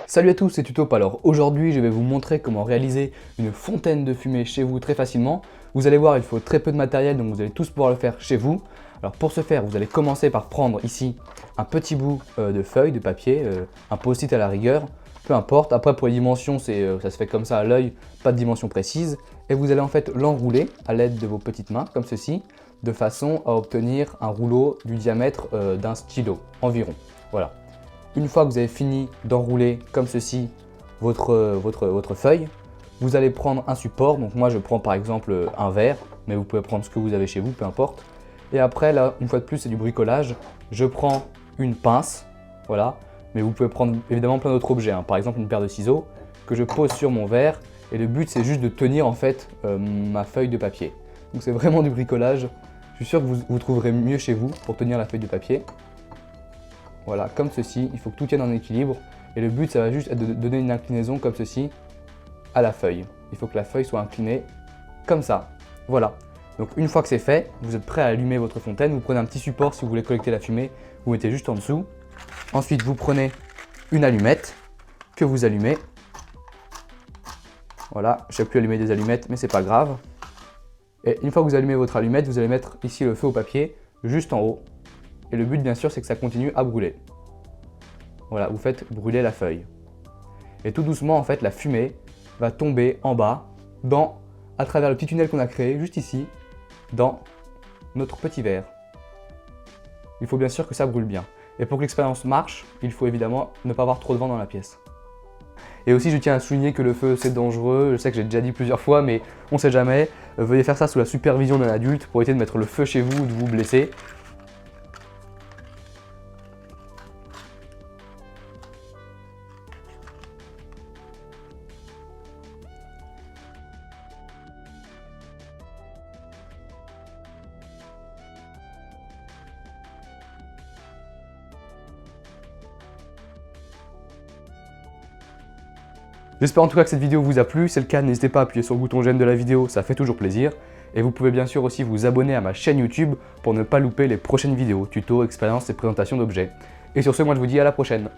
Salut à tous, c'est Tutop. Alors aujourd'hui je vais vous montrer comment réaliser une fontaine de fumée chez vous très facilement. Vous allez voir, il faut très peu de matériel, donc vous allez tous pouvoir le faire chez vous. Alors pour ce faire, vous allez commencer par prendre ici un petit bout de feuille, de papier, un post-it à la rigueur, peu importe. Après pour les dimensions, ça se fait comme ça à l'œil, pas de dimension précise. Et vous allez en fait l'enrouler à l'aide de vos petites mains, comme ceci, de façon à obtenir un rouleau du diamètre d'un stylo environ. Voilà. Une fois que vous avez fini d'enrouler comme ceci votre feuille, vous allez prendre un support. Donc moi je prends par exemple un verre, mais vous pouvez prendre ce que vous avez chez vous, peu importe. Et après là, une fois de plus, c'est du bricolage. Je prends une pince, voilà, mais vous pouvez prendre évidemment plein d'autres objets, hein. Par exemple une paire de ciseaux que je pose sur mon verre. Et le but c'est juste de tenir en fait ma feuille de papier. Donc c'est vraiment du bricolage. Je suis sûr que vous trouverez mieux chez vous pour tenir la feuille de papier. Voilà, comme ceci, il faut que tout tienne en équilibre. Et le but, ça va juste être de donner une inclinaison comme ceci à la feuille. Il faut que la feuille soit inclinée comme ça. Voilà. Donc une fois que c'est fait, vous êtes prêt à allumer votre fontaine. Vous prenez un petit support si vous voulez collecter la fumée. Vous mettez juste en dessous. Ensuite, vous prenez une allumette que vous allumez. Voilà, je ne sais plus allumer des allumettes, mais c'est pas grave. Et une fois que vous allumez votre allumette, vous allez mettre ici le feu au papier, juste en haut. Et le but, bien sûr, c'est que ça continue à brûler. Voilà, vous faites brûler la feuille. Et tout doucement, en fait, la fumée va tomber en bas, à travers le petit tunnel qu'on a créé, juste ici, dans notre petit verre. Il faut bien sûr que ça brûle bien. Et pour que l'expérience marche, il faut évidemment ne pas avoir trop de vent dans la pièce. Et aussi, je tiens à souligner que le feu, c'est dangereux. Je sais que j'ai déjà dit plusieurs fois, mais on ne sait jamais. Veuillez faire ça sous la supervision d'un adulte pour éviter de mettre le feu chez vous ou de vous blesser. J'espère en tout cas que cette vidéo vous a plu. Si c'est le cas, n'hésitez pas à appuyer sur le bouton j'aime de la vidéo, ça fait toujours plaisir. Et vous pouvez bien sûr aussi vous abonner à ma chaîne YouTube pour ne pas louper les prochaines vidéos, tutos, expériences et présentations d'objets. Et sur ce, moi je vous dis à la prochaine.